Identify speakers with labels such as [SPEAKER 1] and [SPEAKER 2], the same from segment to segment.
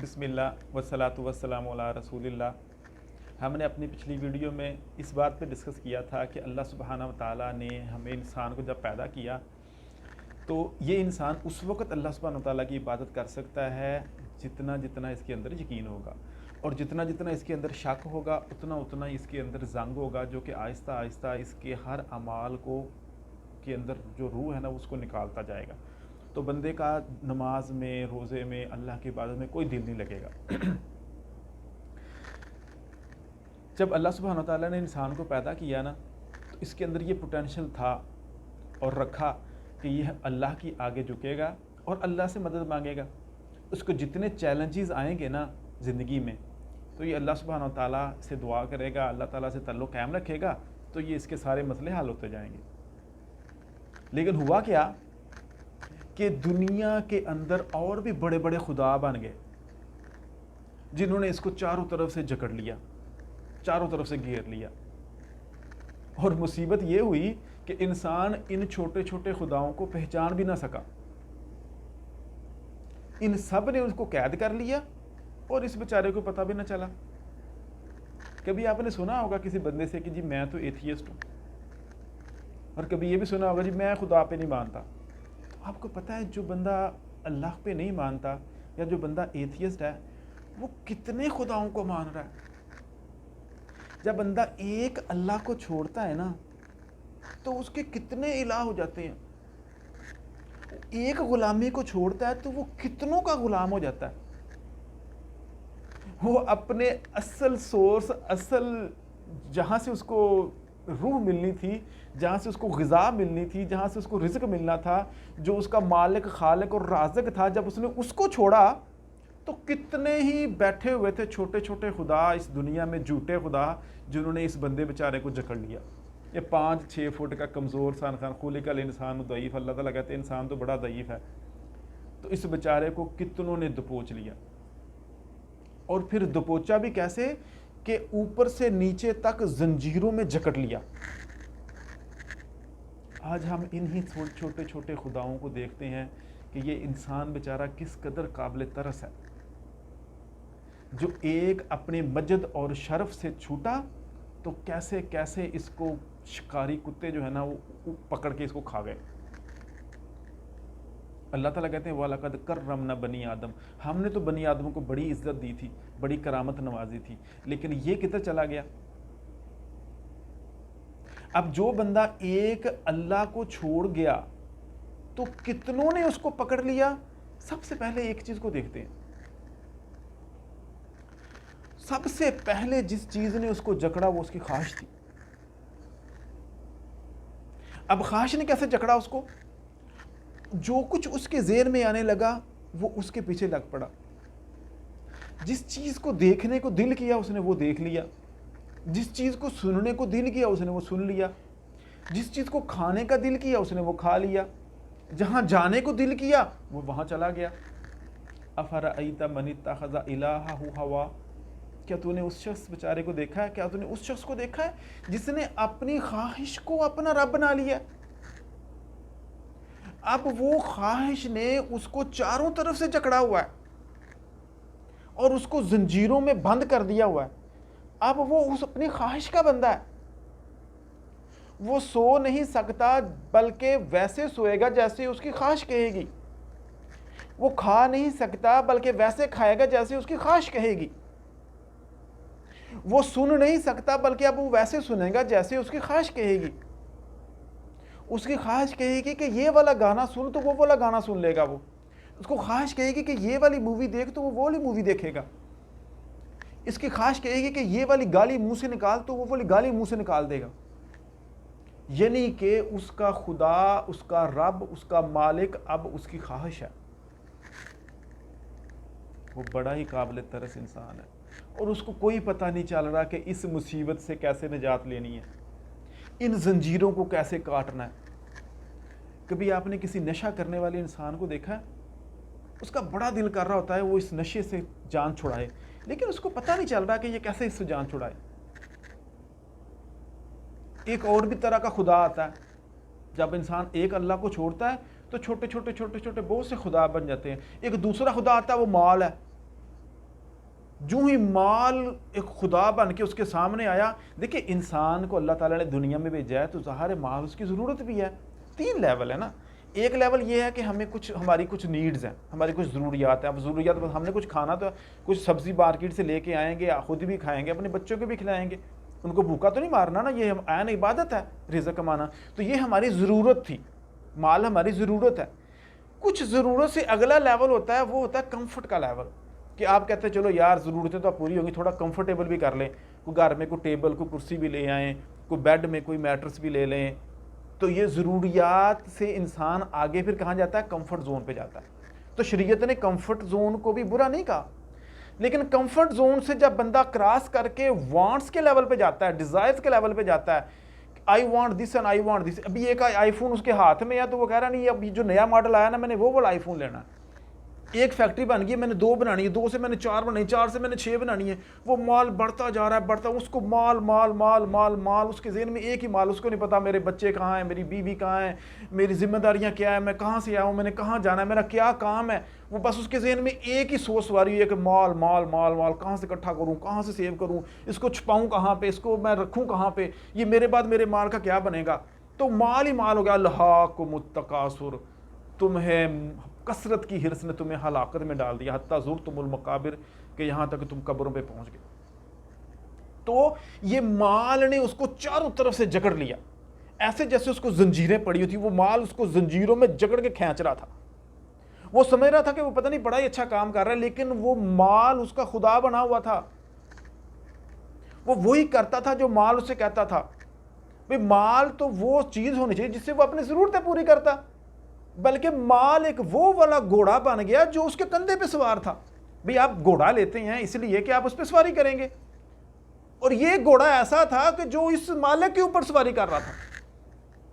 [SPEAKER 1] بسم اللہ والصلاۃ والسلام علی رسول اللہ۔ ہم نے اپنی پچھلی ویڈیو میں اس بات پہ ڈسکس کیا تھا کہ اللہ سبحانہ و تعالیٰ نے ہمیں انسان کو جب پیدا کیا تو یہ انسان اس وقت اللہ سبحانہ و تعالیٰ کی عبادت کر سکتا ہے جتنا اس کے اندر یقین ہوگا، اور جتنا اس کے اندر شک ہوگا اتنا اس کے اندر زنگ ہوگا، جو کہ آہستہ آہستہ اس کے ہر اعمال کو کے اندر جو روح ہے نا اس کو نکالتا جائے گا۔ تو بندے کا نماز میں، روزے میں، اللہ کی عبادت میں کوئی دل نہیں لگے گا۔ جب اللہ سبحانہ وتعالیٰ نے انسان کو پیدا کیا نا تو اس کے اندر یہ پوٹینشل تھا اور رکھا کہ یہ اللہ کی آگے جھکے گا اور اللہ سے مدد مانگے گا۔ اس کو جتنے چیلنجز آئیں گے نا زندگی میں تو یہ اللہ سبحانہ وتعالیٰ سے دعا کرے گا، اللہ تعالیٰ سے تعلق قائم رکھے گا تو یہ اس کے سارے مسئلے حل ہوتے جائیں گے۔ لیکن ہوا کیا کہ دنیا کے اندر اور بھی بڑے بڑے خدا بن گئے جنہوں نے اس کو چاروں طرف سے جکڑ لیا، چاروں طرف سے گھیر لیا، اور مصیبت یہ ہوئی کہ انسان ان چھوٹے چھوٹے خداؤں کو پہچان بھی نہ سکا۔ ان سب نے اس کو قید کر لیا اور اس بیچارے کو پتہ بھی نہ چلا۔ کبھی آپ نے سنا ہوگا کسی بندے سے کہ جی میں تو ایتھیسٹ ہوں، اور کبھی یہ بھی سنا ہوگا جی میں خدا پہ نہیں مانتا۔ تو آپ کو پتہ ہے جو بندہ اللہ پہ نہیں مانتا یا جو بندہ ایتھیسٹ ہے وہ کتنے خداؤں کو مان رہا ہے۔ جب بندہ ایک اللہ کو چھوڑتا ہے نا تو اس کے کتنے الہ ہو جاتے ہیں۔ ایک غلامی کو چھوڑتا ہے تو وہ کتنوں کا غلام ہو جاتا ہے۔ وہ اپنے اصل سورس، اصل جہاں سے اس کو روح ملنی تھی، جہاں سے اس کو غذا ملنی تھی، جہاں سے اس کو رزق ملنا تھا، جو اس کا مالک، خالق اور رازق تھا، جب اس نے اس کو چھوڑا تو کتنے ہی بیٹھے ہوئے تھے چھوٹے چھوٹے خدا اس دنیا میں، جھوٹے خدا، جنہوں نے اس بندے بیچارے کو جکڑ لیا۔ یہ 5-6 فٹ کا کمزور خان خلق الانسان ضعیف، اللہ تعالیٰ کہتے ہیں انسان تو بڑا ضعیف ہے، تو اس بیچارے کو کتنوں نے دبوچ لیا، اور پھر دبوچا بھی کیسے کہ اوپر سے نیچے تک زنجیروں میں جکڑ لیا۔ آج ہم انہی چھوٹے چھوٹے خداؤں کو دیکھتے ہیں کہ یہ انسان بیچارہ کس قدر قابل ترس ہے، جو ایک اپنے مجد اور شرف سے چھوٹا تو کیسے اس کو شکاری کتے جو ہے نا وہ پکڑ کے اس کو کھا گئے۔ اللہ تعالیٰ کہتے ہیں وَلَقَدْ كَرَّمْنَا بَنِي آدم، ہم نے تو بنی آدم کو بڑی عزت دی تھی، بڑی کرامت نوازی تھی، لیکن یہ کدھر چلا گیا۔ اب جو بندہ ایک اللہ کو چھوڑ گیا تو کتنوں نے اس کو پکڑ لیا۔ سب سے پہلے ایک چیز کو دیکھتے ہیں، سب سے پہلے جس چیز نے اس کو جکڑا وہ اس کی خواہش تھی۔ اب خواہش نے کیسے جکڑا اس کو؟ جو کچھ اس کے ذہن میں آنے لگا وہ اس کے پیچھے لگ پڑا۔ جس چیز کو دیکھنے کو دل کیا اس نے وہ دیکھ لیا، جس چیز کو سننے کو دل کیا اس نے وہ سن لیا، جس چیز کو کھانے کا دل کیا اس نے وہ کھا لیا، جہاں جانے کو دل کیا وہ وہاں چلا گیا۔ افرأیت من اتخذ الہہ ہوا، کیا تو نے اس شخص بیچارے کو دیکھا ہے، کیا تو نے اس شخص کو دیکھا ہے جس نے اپنی خواہش کو اپنا رب بنا لیا۔ اب وہ خواہش نے اس کو چاروں طرف سے جکڑا ہوا ہے اور اس کو زنجیروں میں بند کر دیا ہوا ہے۔ اب وہ اس اپنی خواہش کا بندہ ہے، وہ سو نہیں سکتا بلکہ ویسے سوئے گا جیسے اس کی خواہش کہے گی، وہ کھا نہیں سکتا بلکہ ویسے کھائے گا جیسے اس کی خواہش کہے گی، وہ سن نہیں سکتا بلکہ اب وہ ویسے سنے گا جیسے اس کی خواہش کہے گی۔ اس کی خواہش کہے گی کہ یہ والا گانا سن تو وہ والا گانا سن لے گا، وہ اس کو خواہش کہے گی کہ یہ والی مووی دیکھ تو وہ والی مووی دیکھے گا، اس کی خواہش کہے گی کہ یہ والی گالی منہ سے نکال تو وہ والی گالی منہ سے نکال دے گا۔ یعنی کہ اس کا خدا، اس کا رب، اس کا مالک اب اس کی خواہش ہے۔ وہ بڑا ہی قابل ترس انسان ہے اور اس کو کوئی پتہ نہیں چل رہا کہ اس مصیبت سے کیسے نجات لینی ہے، ان زنجیروں کو کیسے کاٹنا ہے۔ کبھی آپ نے کسی نشہ کرنے والے انسان کو دیکھا ہے؟ اس کا بڑا دل کر رہا ہوتا ہے وہ اس نشے سے جان چھڑائے، لیکن اس کو پتہ نہیں چل رہا کہ یہ کیسے اس سے جان چھڑائے۔ ایک اور بھی طرح کا خدا آتا ہے، جب انسان ایک اللہ کو چھوڑتا ہے تو چھوٹے چھوٹے بہت سے خدا بن جاتے ہیں۔ ایک دوسرا خدا آتا ہے وہ مال ہے، جو ہی مال ایک خدا بن کے اس کے سامنے آیا. دیکھیں انسان کو اللہ تعالیٰ نے دنیا میں بھیجا ہے تو ظاہر مال اس کی ضرورت بھی ہے. 3 لیول ہے نا. ایک لیول یہ ہے کہ ہمیں ہماری کچھ نیڈز ہیں, ہماری کچھ ضروریات ہیں. اب ضروریات ہم نے کچھ کھانا تو کچھ سبزی مارکیٹ سے لے کے آئیں گے, خود بھی کھائیں گے, اپنے بچوں کو بھی کھلائیں گے, ان کو بھوکا تو نہیں مارنا نا. یہ عین عبادت ہے رزق کمانا. تو یہ ہماری ضرورت تھی, مال ہماری ضرورت ہے. کچھ ضرورت سے اگلا لیول ہوتا ہے, وہ ہوتا ہے کمفرٹ کا لیول, کہ آپ کہتے ہیں چلو یار ضرورتیں تو آپ پوری ہوں گی, تھوڑا کمفرٹیبل بھی کر لیں, کوئی گھر میں کوئی ٹیبل کوئی کرسی بھی لے آئیں, کوئی بیڈ میں کوئی میٹرس بھی لے لیں. تو یہ ضروریات سے انسان آگے پھر کہاں جاتا ہے, کمفرٹ زون پہ جاتا ہے. تو شریعت نے کمفرٹ زون کو بھی برا نہیں کہا, لیکن کمفرٹ زون سے جب بندہ کراس کر کے وانٹس کے لیول پہ جاتا ہے, ڈیزائرز کے لیول پہ جاتا ہے, I want this and I want this. ابھی ایک آئی فون اس کے ہاتھ میں ہے تو وہ کہہ رہا نہیں ابھی جو نیا ماڈل آیا نا میں نے وہ والا آئی فون لینا ہے. ایک فیکٹری بن گئی, میں نے 2 بنانی ہے, 2 سے میں نے 4 بنانی, 4 سے میں نے 6 بنانی ہے. وہ مال بڑھتا جا رہا ہے, بڑھتا, اس کو مال مال مال مال مال, اس کے ذہن میں ایک ہی مال, اس کو نہیں پتا میرے بچے کہاں ہیں, میری بیوی کہاں ہے, میری ذمہ داریاں کیا ہے, میں کہاں سے آیا ہوں, میں نے کہاں جانا ہے, میرا کیا کام ہے. وہ بس اس کے ذہن میں ایک ہی سوچ سواری ہوئی ہے کہ مال مال مال مال, کہاں سے اکٹھا کروں, کہاں سے سیو کروں, اس کو چھپاؤں کہاں پہ, اس کو میں رکھوں کہاں پہ, یہ میرے بعد میرے مال کا کیا بنے گا. تو مال ہی مال ہو گیا. الہاکم التکاثر, تمہیں کثرت کی ہرس نے تمہیں ہلاکت میں ڈال دیا, حتی زرتم المقابر, کہ یہاں تک تم قبروں پہ پہنچ گئے. تو یہ مال نے اس کو چاروں طرف سے جکڑ لیا, ایسے جیسے اس کو زنجیریں پڑی ہوئی تھی. وہ مال اس کو زنجیروں میں جکڑ کے کھینچ رہا تھا. وہ سمجھ رہا تھا کہ وہ پتہ نہیں بڑا ہی اچھا کام کر رہا ہے, لیکن وہ مال اس کا خدا بنا ہوا تھا. وہ وہی کرتا تھا جو مال اسے کہتا تھا. بھئی مال تو وہ چیز ہونی چاہیے جس سے وہ اپنی ضرورتیں پوری کرتا, بلکہ مال ایک وہ والا گھوڑا بن گیا جو اس کے کندھے پہ سوار تھا. بھئی آپ گھوڑا لیتے ہیں اس لیے کہ آپ اس پہ سواری کریں گے, اور یہ گھوڑا ایسا تھا کہ جو اس مالک کے اوپر سواری کر رہا تھا.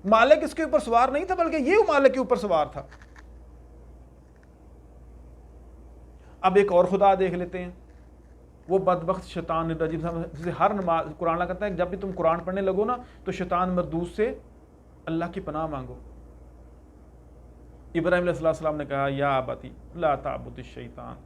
[SPEAKER 1] مالک اس کے اوپر سوار نہیں تھا, بلکہ یہ مالک کے اوپر سوار تھا. اب ایک اور خدا دیکھ لیتے ہیں, وہ بدبخت شیطان الرجیم, جسے ہر نماز قرآن کہتا ہے جب بھی تم قرآن پڑھنے لگو نا تو شیطان مردود سے اللہ کی پناہ مانگو. ابراہیم علیہ السلام نے کہا یا ابتی لا تعبد الشیطان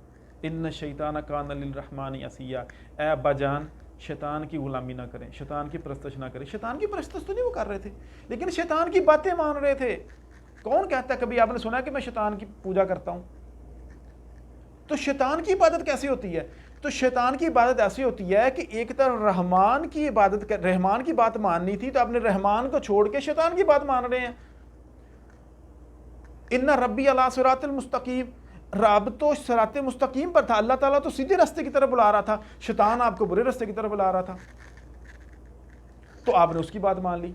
[SPEAKER 1] ان الشیطان کان للرحمن عصیا, اے ابا جان شیطان کی غلامی نہ کریں, شیطان کی پرستش نہ کریں. شیطان کی پرستش تو نہیں وہ کر رہے تھے, لیکن شیطان کی باتیں مان رہے تھے. کون کہتا ہے, کبھی آپ نے سنا کہ میں شیطان کی پوجا کرتا ہوں؟ تو شیطان کی عبادت کیسی ہوتی ہے؟ تو شیطان کی عبادت ایسی ہوتی ہے کہ ایک طرف رحمان کی عبادت, رحمان کی بات ماننی تھی تو آپ نے رحمان کو چھوڑ کے شیطان کی بات مان رہے ہیں. ان ربی علی صراط المستقیم, رب تو صراط مستقیم پر تھا, اللہ تعالیٰ تو سیدھے راستے کی طرف بلا رہا تھا, شیطان آپ کو برے راستے کی طرف بلا رہا تھا, تو آپ نے اس کی بات مان لی.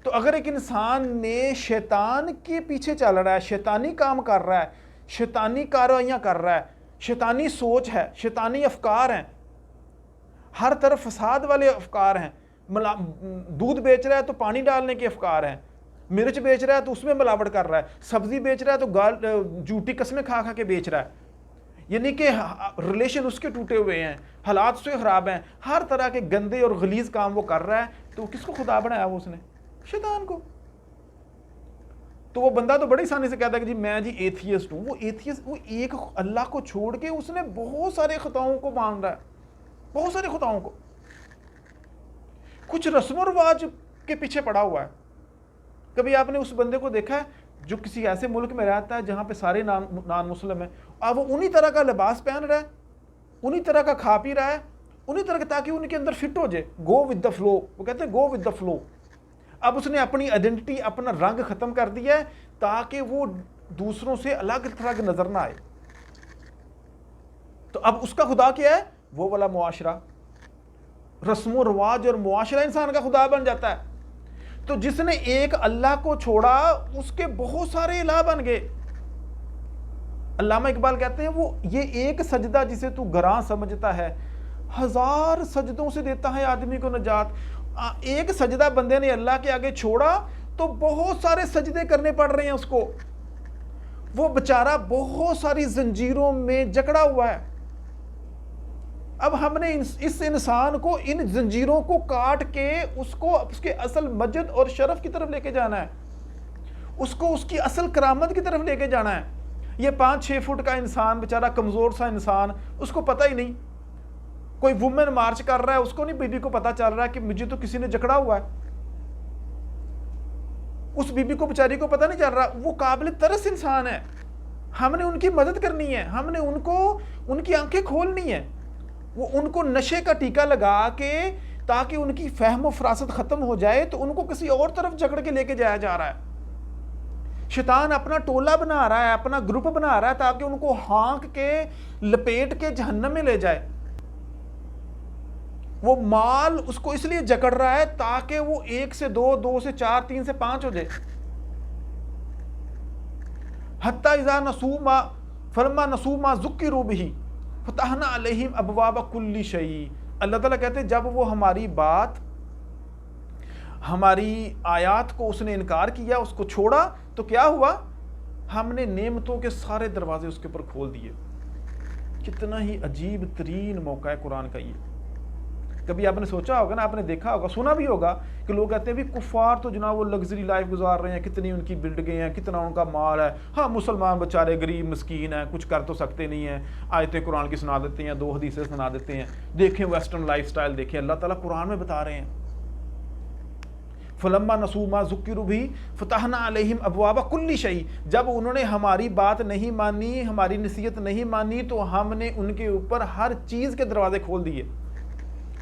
[SPEAKER 1] تو اگر ایک انسان نے شیطان کے پیچھے چل رہا ہے, شیطانی کام کر رہا ہے, شیطانی کارروائیاں کر رہا ہے, شیطانی سوچ ہے, شیطانی افکار ہیں, ہر طرف فساد والے افکار ہیں, دودھ بیچ رہا ہے تو پانی ڈالنے کے افکار ہیں, مرچ بیچ رہا ہے تو اس میں ملاوٹ کر رہا ہے, سبزی بیچ رہا ہے تو جھوٹی قسمیں کھا کھا کے بیچ رہا ہے, یعنی کہ ریلیشن اس کے ٹوٹے ہوئے ہیں, حالات اس کے خراب ہیں, ہر طرح کے گندے اور غلیظ کام وہ کر رہا ہے. تو کس کو خدا بنایا وہ اس نے؟ شیطان کو. تو وہ بندہ تو بڑی آسانی سے کہتا ہے کہ جی میں جی ایتھیسٹ ہوں. وہ ایتھیسٹ, وہ ایک اللہ کو چھوڑ کے اس نے بہت سارے خطاؤں کو مان رہا ہے, بہت سارے خطاؤں کو, کچھ رسم و رواج کے پیچھے پڑا ہوا ہے. کبھی آپ نے اس بندے کو دیکھا ہے جو کسی ایسے ملک میں رہتا ہے جہاں پہ سارے نان مسلم ہیں, اب وہ انہی طرح کا لباس پہن رہا ہے, انہی طرح کا کھا پی رہا ہے, انہی طرح کا, تاکہ ان کے اندر فٹ ہو جائے, گو ود دا فلو. وہ کہتے ہیں گو ود دا فلو. اب اس نے اپنی آئیڈینٹی, اپنا رنگ ختم کر دیا ہے تاکہ وہ دوسروں سے الگ تھلگ نظر نہ آئے. تو اب اس کا خدا کیا ہے؟ وہ والا معاشرہ, رسم و رواج اور معاشرہ انسان کا خدا بن جاتا ہے. تو جس نے ایک اللہ کو چھوڑا اس کے بہت سارے الہ بن گئے. علامہ اقبال کہتے ہیں وہ یہ ایک سجدہ جسے تو گراں سمجھتا ہے, 1000 سجدوں سے دیتا ہے آدمی کو نجات. ایک سجدہ بندے نے اللہ کے آگے چھوڑا تو بہت سارے سجدے کرنے پڑ رہے ہیں اس کو. وہ بیچارہ بہت ساری زنجیروں میں جکڑا ہوا ہے. اب ہم نے اس انسان کو ان زنجیروں کو کاٹ کے اس کو اس کے اصل مجد اور شرف کی طرف لے کے جانا ہے, اس کو اس کی اصل کرامت کی طرف لے کے جانا ہے. یہ 5-6 فٹ کا انسان بیچارہ کمزور سا انسان، اس کو پتہ ہی نہیں، کوئی وومن مارچ کر رہا ہے، اس کو نہیں بی بی کو پتہ چل رہا ہے کہ مجھے تو کسی نے جکڑا ہوا ہے، اس بی بی کو بیچاری کو پتہ نہیں چل رہا، وہ قابل ترس انسان ہے، ہم نے ان کی مدد کرنی ہے، ہم نے ان کی آنکھیں کھولنی ہے، وہ ان کو نشے کا ٹیکہ لگا کے تاکہ ان کی فہم و فراست ختم ہو جائے تو ان کو کسی اور طرف جکڑ کے لے کے جایا جا رہا ہے۔ شیطان اپنا ٹولہ بنا رہا ہے، اپنا گروپ بنا رہا ہے تاکہ ان کو ہانک کے لپیٹ کے جہنم میں لے جائے۔ وہ مال اس کو اس لیے جکڑ رہا ہے تاکہ وہ 1 سے 2، 2 سے 4، 3 سے 5 ہو جائے۔ حتی اذا نسوا ما فلما نسوا ما ذکروا بہ فتحنا علیہم ابواب کل شیء۔ اللہ تعالیٰ کہتے ہیں جب وہ ہماری آیات کو اس نے انکار کیا، اس کو چھوڑا، تو کیا ہوا؟ ہم نے نعمتوں کے سارے دروازے اس کے اوپر کھول دیے۔ کتنا ہی عجیب ترین موقع ہے قرآن کا یہ۔ کبھی آپ نے سوچا ہوگا نا، آپ نے دیکھا ہوگا، سنا بھی ہوگا کہ لوگ کہتے ہیں بھی کفار تو جناب وہ لگژری لائف گزار رہے ہیں، کتنی ان کی بلڈنگیں ہیں، کتنا ان کا مال ہے، ہاں مسلمان بیچارے غریب مسکین ہیں، کچھ کر تو سکتے نہیں ہیں، آیتیں قرآن کی سنا دیتے ہیں، 2 حدیثیں سنا دیتے ہیں، دیکھیں ویسٹرن لائف سٹائل دیکھیں۔ اللہ تعالیٰ قرآن میں بتا رہے ہیں فلما نسوا ما ذکروا بہ فتحنا علیہم ابواب کل شیء، جب انہوں نے ہماری بات نہیں مانی، ہماری نصیحت نہیں مانی، تو ہم نے ان کے اوپر ہر چیز کے دروازے کھول دیے،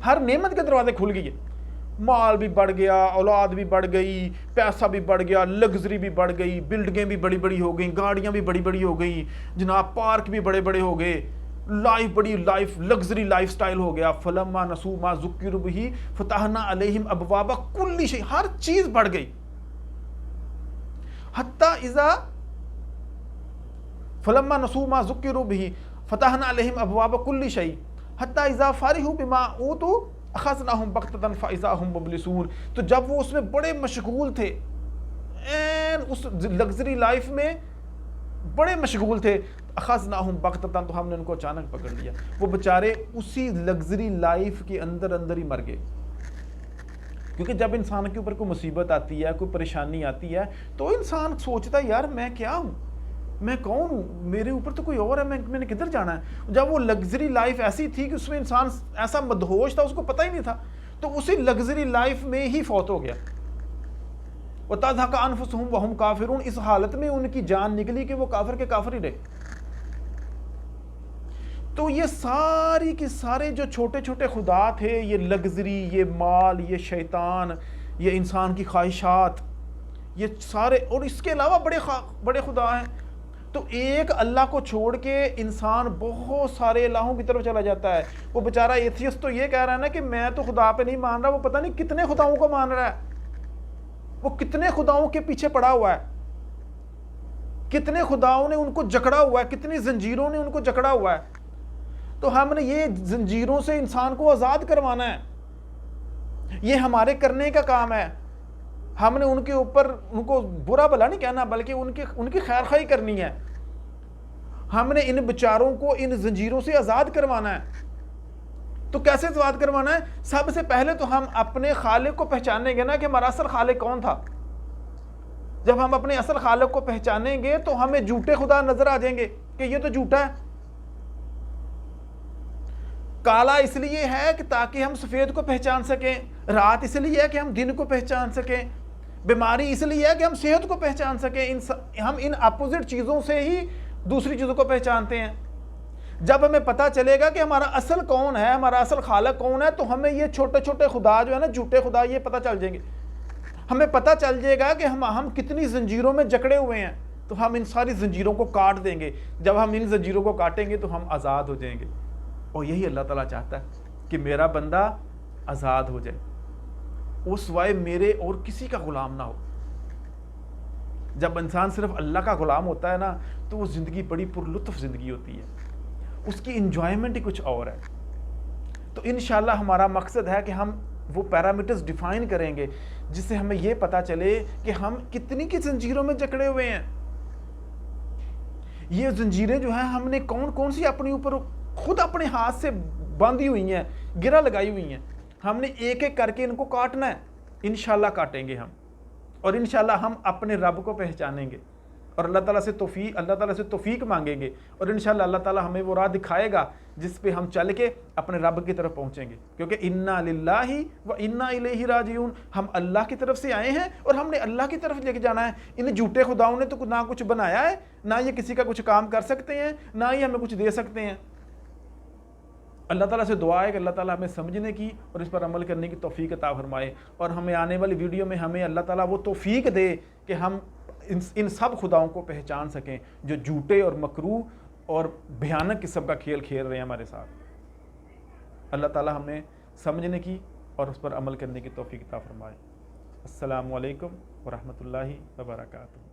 [SPEAKER 1] ہر نعمت کے دروازے کھل گئے، مال بھی بڑھ گیا، اولاد بھی بڑھ گئی، پیسہ بھی بڑھ گیا، لگژری بھی بڑھ گئی، بلڈنگیں بھی بڑی بڑی ہو گئیں، گاڑیاں بھی بڑی بڑی ہو گئی جناب، پارک بھی بڑے بڑے ہو گئے، بڑی لگژری لائف سٹائل ہو گیا۔ فلما نسوا ما ذکروا بہ فتحنا علیہم ابواب کل شیء، ہر چیز بڑھ گئی۔ حتی اذا فلما نسوا ما ذکروا بہ فتحنا علیہم ابواب کل شیء حتی اذا فرحوا بما اوتوا اخذناہم بغتۃ فاذا ہم مبلسون۔ تو جب وہ اس میں بڑے مشغول تھے، اس لگژری لائف میں بڑے مشغول تھے، اخذناہم بغتۃ، تو ہم نے ان کو اچانک پکڑ لیا۔ وہ بیچارے اسی لگژری لائف کے اندر ہی مر گئے، کیونکہ جب انسان کے اوپر کوئی مصیبت آتی ہے، کوئی پریشانی آتی ہے، تو انسان سوچتا ہے یار میں کیا ہوں، میں کون ہوں، میرے اوپر تو کوئی اور ہے، میں نے کدھر جانا ہے۔ جب وہ لگژری لائف ایسی تھی کہ اس میں انسان ایسا مدہوش تھا، اس کو پتہ ہی نہیں تھا، تو اسی لگژری لائف میں ہی فوت ہو گیا۔ وَتَضْحَكَ أَنفُسُهُمْ وَهُمْ كَافِرُونَ، اس حالت میں ان کی جان نکلی کہ وہ کافر کے کافر ہی رہے۔ تو یہ ساری کے سارے جو چھوٹے چھوٹے خدا تھے، یہ لگژری، یہ مال، یہ شیطان، یہ انسان کی خواہشات، یہ سارے، اور اس کے علاوہ بڑے خدا ہیں۔ تو ایک اللہ کو چھوڑ کے انسان بہت سارے الہوں کی طرف چلا جاتا ہے۔ وہ بیچارہ ایتھیسٹ تو یہ کہہ رہا ہے نا کہ میں تو خدا پہ نہیں مان رہا، وہ پتہ نہیں کتنے خداؤں کو مان رہا ہے، وہ کتنے خداؤں کے پیچھے پڑا ہوا ہے، کتنے خداؤں نے ان کو جکڑا ہوا ہے، کتنی زنجیروں نے ان کو جکڑا ہوا ہے۔ تو ہم نے یہ زنجیروں سے انسان کو آزاد کروانا ہے، یہ ہمارے کرنے کا کام ہے۔ ہم نے ان کے اوپر ان کو برا بھلا نہیں کہنا، بلکہ ان کی خیر خواہی کرنی ہے۔ ہم نے ان بیچاروں کو ان زنجیروں سے آزاد کروانا ہے۔ تو کیسے آزاد کروانا ہے؟ سب سے پہلے تو ہم اپنے خالق کو پہچانیں گے نا کہ ہمارا اصل خالق کون تھا۔ جب ہم اپنے اصل خالق کو پہچانیں گے تو ہمیں جھوٹے خدا نظر آ جائیں گے کہ یہ تو جھوٹا ہے۔ کالا اس لیے ہے کہ تاکہ ہم سفید کو پہچان سکیں، رات اس لیے ہے کہ ہم دن کو پہچان سکیں، بیماری اس لیے ہے کہ ہم صحت کو پہچان سکیں۔ ہم ان اپوزٹ چیزوں سے ہی دوسری چیزوں کو پہچانتے ہیں۔ جب ہمیں پتہ چلے گا کہ ہمارا اصل کون ہے، ہمارا اصل خالق کون ہے، تو ہمیں یہ چھوٹے چھوٹے خدا جو ہے نا، جھوٹے خدا، یہ پتہ چل جائیں گے۔ ہمیں پتہ چل جائے گا کہ ہم کتنی زنجیروں میں جکڑے ہوئے ہیں، تو ہم ان ساری زنجیروں کو کاٹ دیں گے۔ جب ہم ان زنجیروں کو کاٹیں گے تو ہم آزاد ہو جائیں گے۔ اور یہی اللہ تعالیٰ چاہتا ہے کہ میرا بندہ آزاد ہو جائے، وہ سوائے میرے اور کسی کا غلام نہ ہو۔ جب انسان صرف اللہ کا غلام ہوتا ہے نا، تو وہ زندگی بڑی پرلطف زندگی ہوتی ہے، اس کی انجوائمنٹ ہی کچھ اور ہے۔ تو انشاءاللہ ہمارا مقصد ہے کہ ہم وہ پیرامیٹرز ڈیفائن کریں گے جس سے ہمیں یہ پتہ چلے کہ ہم کتنی کی زنجیروں میں جکڑے ہوئے ہیں۔ یہ زنجیریں جو ہیں ہم نے کون سی اپنے اوپر خود اپنے ہاتھ سے باندھی ہوئی ہیں، گرہ لگائی ہوئی ہیں، ہم نے ایک ایک کر کے ان کو کاٹنا ہے۔ انشاءاللہ کاٹیں گے ہم، اور انشاءاللہ ہم اپنے رب کو پہچانیں گے، اور اللہ تعالیٰ سے توفیق مانگیں گے، اور انشاءاللہ اللہ تعالیٰ ہمیں وہ راہ دکھائے گا جس پہ ہم چل کے اپنے رب کی طرف پہنچیں گے، کیونکہ انا للہ و انا الیہ راجعون، ہم اللہ کی طرف سے آئے ہیں اور ہم نے اللہ کی طرف لے کے جانا ہے۔ ان جھوٹے خداؤں نے تو نہ کچھ بنایا ہے، نہ یہ کسی کا کچھ کام کر سکتے ہیں، نہ ہی ہمیں کچھ دے سکتے ہیں۔ اللہ تعالیٰ سے دعا ہے کہ اللہ تعالیٰ ہمیں سمجھنے کی اور اس پر عمل کرنے کی توفیق عطا فرمائے، اور ہمیں آنے والی ویڈیو میں ہمیں اللہ تعالیٰ وہ توفیق دے کہ ہم ان سب خداؤں کو پہچان سکیں جو جھوٹے اور مکروہ اور بھیانک قسم کا کھیل کھیل رہے ہیں ہمارے ساتھ۔ اللہ تعالیٰ ہمیں سمجھنے کی اور اس پر عمل کرنے کی توفیق عطا فرمائے۔ السلام علیکم ورحمۃ اللہ وبرکاتہ۔